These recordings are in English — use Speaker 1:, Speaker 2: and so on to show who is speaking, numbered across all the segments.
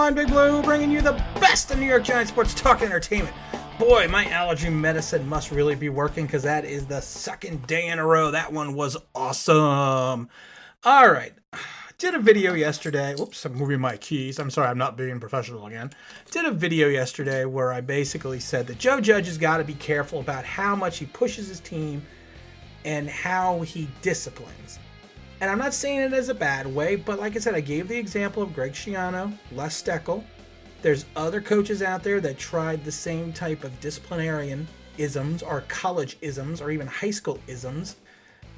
Speaker 1: I'm Big Blue, bringing you the best of New York Giants sports talk and entertainment. Boy, my allergy medicine must really be working because that is the second day in a row. That one was awesome. All right. Did a video yesterday. Whoops, I'm moving my keys. I'm sorry, I'm not being professional again. Did a video yesterday where I basically said that Joe Judge has got to be careful about how much he pushes his team and how he disciplines. And I'm not saying it as a bad way, but like I said, I gave the example of Greg Schiano, Les Steckel. There's other coaches out there that tried the same type of disciplinarian isms or college isms or even high school isms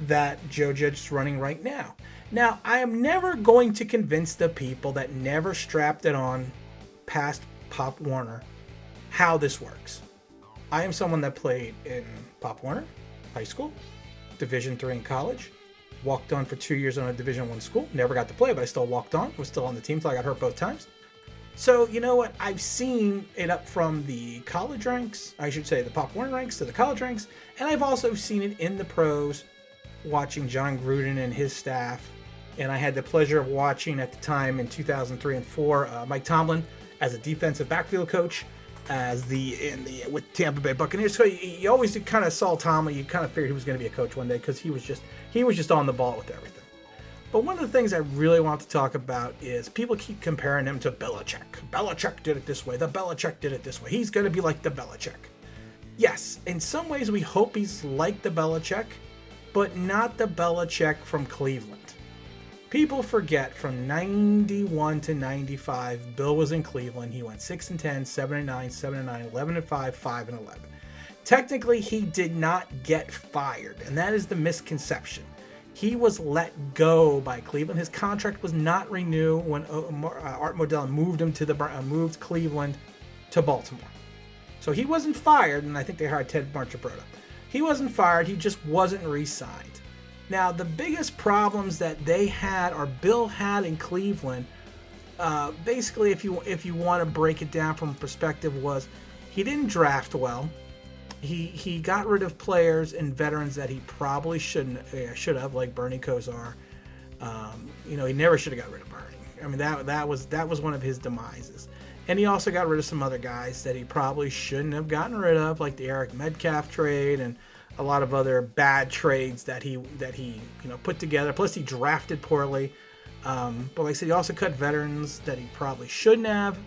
Speaker 1: that Joe Judge is running right now. Now, I am never going to convince the people that never strapped it on past Pop Warner how this works. I am someone that played in Pop Warner, high school, Division III in college, walked on for 2 years on a Division I school, never got to play, but I still walked on, was still on the team until I got hurt both times. So, you know what? I've seen it up from the college ranks, I should say the Pop Warner ranks to the college ranks, and I've also seen it in the pros, watching John Gruden and his staff. And I had the pleasure of watching at the time in 2003 and 4 Mike Tomlin as a defensive backfield coach with Tampa Bay Buccaneers. So you always kind of saw Tomlin. You kind of figured he was going to be a coach one day because he was just on the ball with everything. But one of the things I really want to talk about is people keep comparing him to Belichick. Belichick did it this way. The Belichick did it this way. He's going to be like the Belichick. Yes, in some ways we hope he's like the Belichick, but not the Belichick from Cleveland. People forget from 91 to 95, Bill was in Cleveland. He went 6-10, 7-9, 7-9, 11-5, 5-11. Technically, he did not get fired, and that is the misconception. He was let go by Cleveland. His contract was not renewed when Art Modell moved Cleveland to Baltimore. So he wasn't fired, and I think they hired Ted Marchibroda. He wasn't fired. He just wasn't re-signed. Now, the biggest problems that they had, or Bill had in Cleveland, basically, if you want to break it down from a perspective, was he didn't draft well. He got rid of players and veterans that he probably should have, like Bernie Kosar. He never should have got rid of Bernie. I mean, that was one of his demises. And he also got rid of some other guys that he probably shouldn't have gotten rid of, like the Eric Metcalf trade and a lot of other bad trades that he put together. Plus, he drafted poorly. But like I said, he also cut veterans that he probably shouldn't have.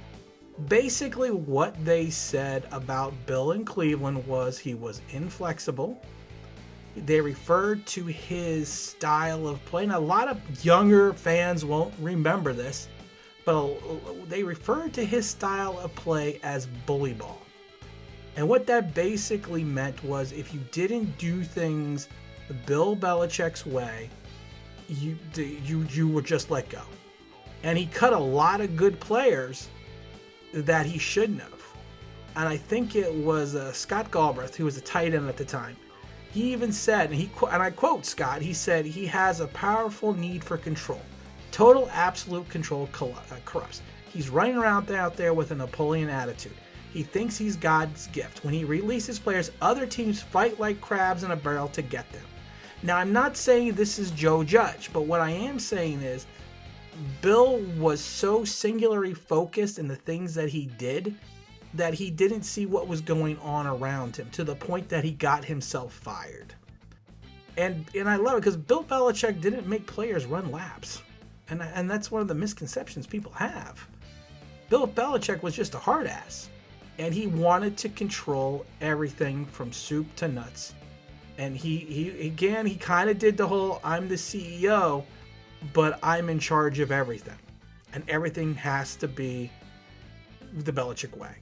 Speaker 1: Basically, what they said about Bill in Cleveland was he was inflexible. They referred to his style of play. Now, a lot of younger fans won't remember this, but they referred to his style of play as bully ball. And what that basically meant was if you didn't do things Bill Belichick's way, you were just let go. And he cut a lot of good players that he shouldn't have. And I think it was Scott Galbraith, who was a tight end at the time. He even said, and I quote Scott, he said, he has a powerful need for control. Total, absolute control corrupts. He's running around out there with a Napoleon attitude. He thinks he's God's gift. When he releases players, other teams fight like crabs in a barrel to get them. Now, I'm not saying this is Joe Judge, but what I am saying is Bill was so singularly focused in the things that he did that he didn't see what was going on around him to the point that he got himself fired. And I love it because Bill Belichick didn't make players run laps. And that's one of the misconceptions people have. Bill Belichick was just a hard ass. And he wanted to control everything from soup to nuts. And he kind of did the whole, I'm the CEO, but I'm in charge of everything. And everything has to be the Belichick way.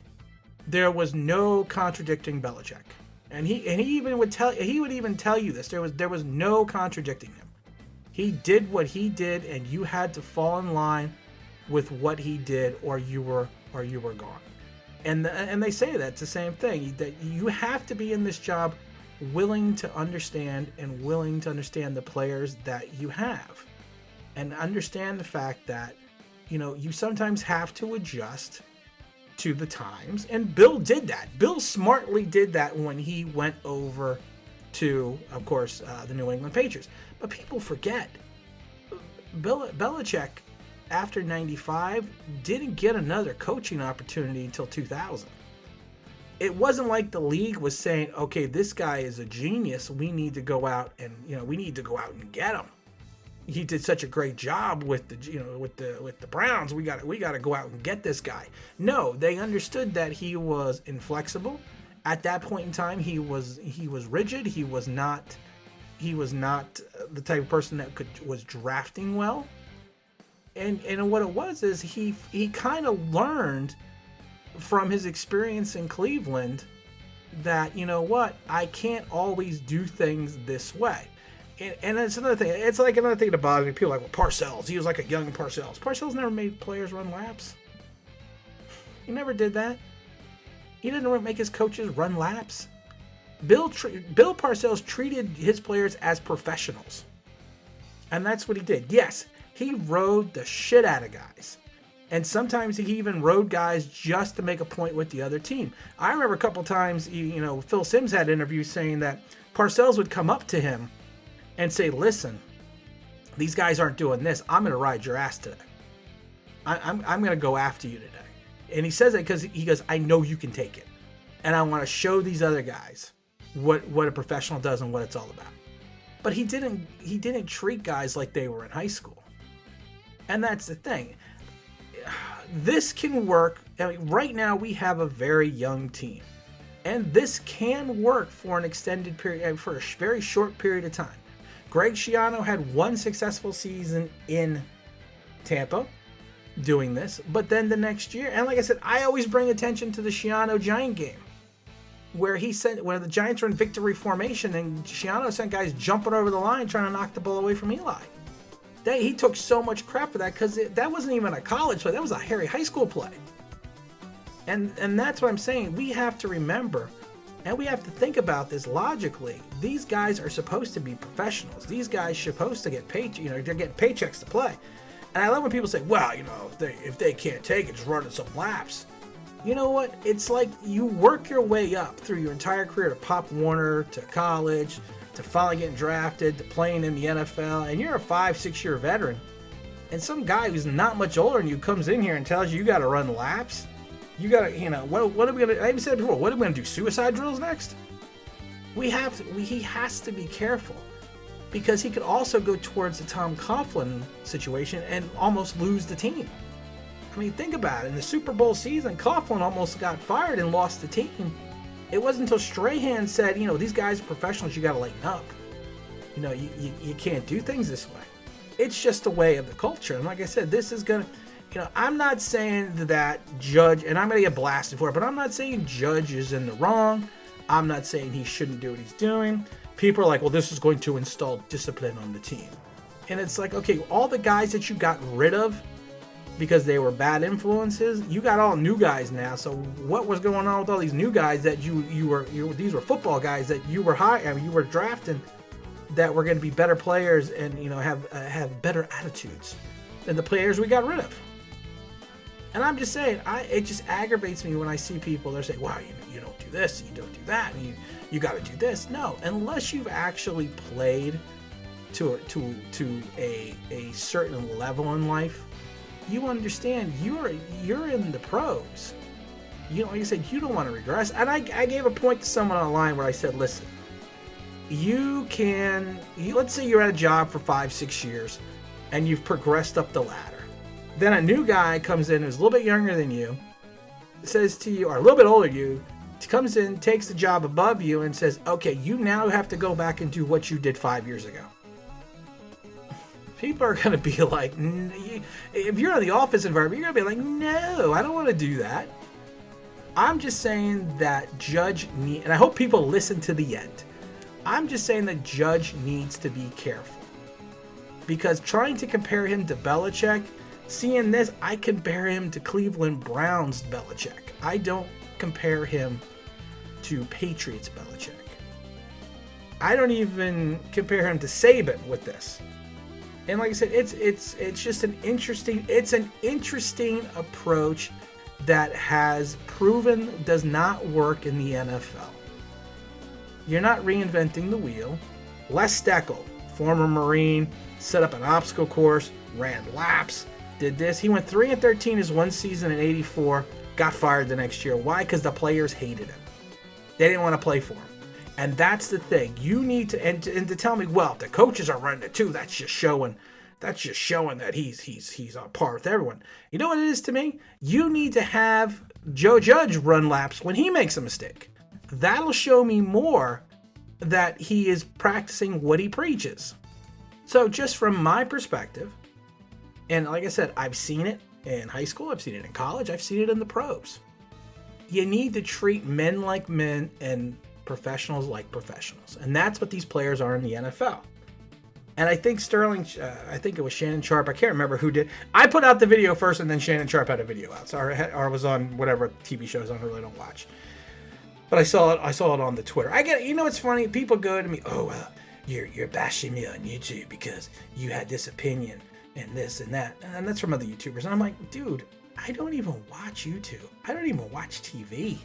Speaker 1: There was no contradicting Belichick. And he would even tell you this. There was no contradicting him. He did what he did, and you had to fall in line with what he did, or you were gone. And they say that's the same thing, that you have to be in this job willing to understand the players that you have, and understand the fact that you sometimes have to adjust to the times. And Bill did that. Bill smartly did that when he went over to, of course, the New England Patriots. But people forget, Belichick after 95 didn't get another coaching opportunity until 2000. It wasn't like the league was saying, okay, this guy is a genius. We need to go out and, we need to go out and get him. He did such a great job with the Browns. We got to go out and get this guy. No, they understood that he was inflexible. At that point in time, he was rigid. He was not the type of person that was drafting well. And what it was is he kind of learned from his experience in Cleveland that, I can't always do things this way. And it's another thing. It's like another thing that bothers me. People are like, well, Parcells. He was like a young Parcells. Parcells never made players run laps. He never did that. He didn't make his coaches run laps. Bill Parcells treated his players as professionals. And that's what he did. Yes, he rode the shit out of guys. And sometimes he even rode guys just to make a point with the other team. I remember a couple times, Phil Simms had interviews saying that Parcells would come up to him and say, listen, these guys aren't doing this. I'm going to ride your ass today. I'm going to go after you today. And he says that because he goes, I know you can take it. And I want to show these other guys what a professional does and what it's all about. But he didn't treat guys like they were in high school. And that's the thing. This can work. I mean, right now we have a very young team. And this can work for an extended period, for a very short period of time. Greg Schiano had one successful season in Tampa doing this, but then the next year, and like I said, I always bring attention to the Schiano Giant game where the Giants were in victory formation and Schiano sent guys jumping over the line trying to knock the ball away from Eli. He took so much crap for that because that wasn't even a college play, that was a hairy high school play. And that's what I'm saying. We have to remember, and we have to think about this logically. These guys are supposed to be professionals. These guys are supposed to get paid. They're getting paychecks to play. And I love when people say, well, if they can't take it, just running some laps. You know what? It's like you work your way up through your entire career to Pop Warner, to college, to finally getting drafted, to playing in the NFL, and you're a 5-6 year veteran. And some guy who's not much older than you comes in here and tells you got to run laps. You got to, what are we going to, I even said it before, what are we going to do, suicide drills next? He has to be careful because he could also go towards the Tom Coughlin situation and almost lose the team. I mean, think about it. In the Super Bowl season, Coughlin almost got fired and lost the team. It wasn't until Strahan said, these guys are professionals, you got to lighten up. You can't do things this way. It's just a way of the culture. And like I said, this is going to, I'm not saying that Judge, and I'm going to get blasted for it, but I'm not saying Judge is in the wrong. I'm not saying he shouldn't do what he's doing. People are like, well, this is going to install discipline on the team. And it's like, okay, all the guys that you got rid of because they were bad influences, you got all new guys now. So what was going on with all these new guys that these were football guys that you were you were drafting that were going to be better players and, have better attitudes than the players we got rid of. And I'm just saying, it just aggravates me when I see people, they're saying, wow, you don't do this, you don't do that, and you got to do this. No, unless you've actually played to a certain level in life, you understand you're in the pros. Like I said, you don't want to regress. And I gave a point to someone online where I said, listen, let's say you're at a job for 5-6 years and you've progressed up the ladder. Then a new guy comes in who's a little bit younger than you, says to you, or a little bit older than you, comes in, takes the job above you and says, okay, you now have to go back and do what you did 5 years ago. People are going to be like, if you're in the office environment, you're going to be like, no, I don't want to do that. I'm just saying that Judge and I hope people listen to the end. I'm just saying that Judge needs to be careful. Because trying to compare him to Belichick, seeing this, I compare him to Cleveland Browns Belichick. I don't compare him to Patriots Belichick. I don't even compare him to Saban with this. And like I said, it's just an interesting approach that has proven does not work in the NFL. You're not reinventing the wheel. Les Steckel, former Marine, set up an obstacle course, ran laps, did this. He went 3-13 his one season in '84. Got fired the next year. Why? Because the players hated him. They didn't want to play for him. And that's the thing. You need to and to tell me, well, the coaches are running it too. That's just showing that he's on par with everyone. You know what it is to me? You need to have Joe Judge run laps when he makes a mistake. That'll show me more that he is practicing what he preaches. So just from my perspective, and like I said, I've seen it in high school, I've seen it in college, I've seen it in the pros. You need to treat men like men and professionals like professionals. And that's what these players are in the NFL. And I think Sterling, I think it was Shannon Sharp, I can't remember who did. I put out the video first and then Shannon Sharp had a video out. So or was on whatever TV shows I really don't watch. But I saw it on the Twitter. I get it. You know what's funny? People go to me, oh, well, you're bashing me on YouTube because you had this opinion and this and that. And that's from other YouTubers. And I'm like, dude, I don't even watch YouTube. I don't even watch TV.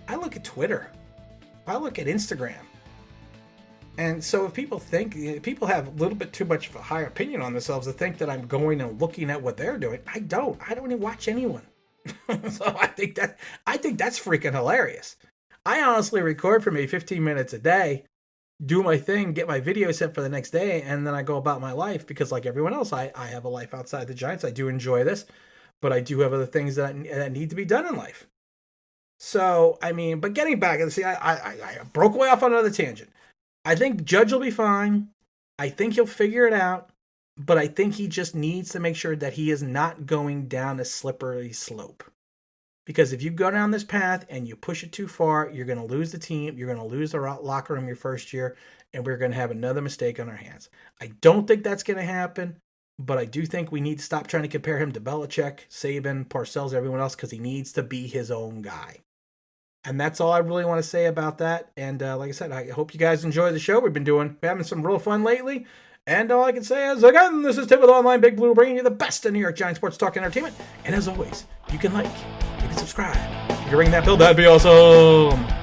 Speaker 1: I look at Twitter. I look at Instagram. And so if people have a little bit too much of a higher opinion on themselves to think that I'm going and looking at what they're doing, I don't even watch anyone. So I think that's freaking hilarious. I honestly record for me 15 minutes a day, do my thing, get my video set for the next day, and then I go about my life because like everyone else, I have a life outside the Giants. I do enjoy this, but I do have other things that need to be done in life. So, I mean, but getting back, see, I broke away off on another tangent. I think Judge will be fine. I think he'll figure it out, but I think he just needs to make sure that he is not going down a slippery slope. Because if you go down this path and you push it too far, you're going to lose the team, you're going to lose the locker room your first year, and we're going to have another mistake on our hands. I don't think that's going to happen, but I do think we need to stop trying to compare him to Belichick, Saban, Parcells, everyone else, because he needs to be his own guy. And that's all I really want to say about that. And like I said, I hope you guys enjoy the show. We're having some real fun lately. And all I can say is, again, this is Tim with Online Big Blue, bringing you the best in New York Giants sports talk and entertainment. And as always, you can like, you can subscribe, you can ring that bell, that'd be awesome.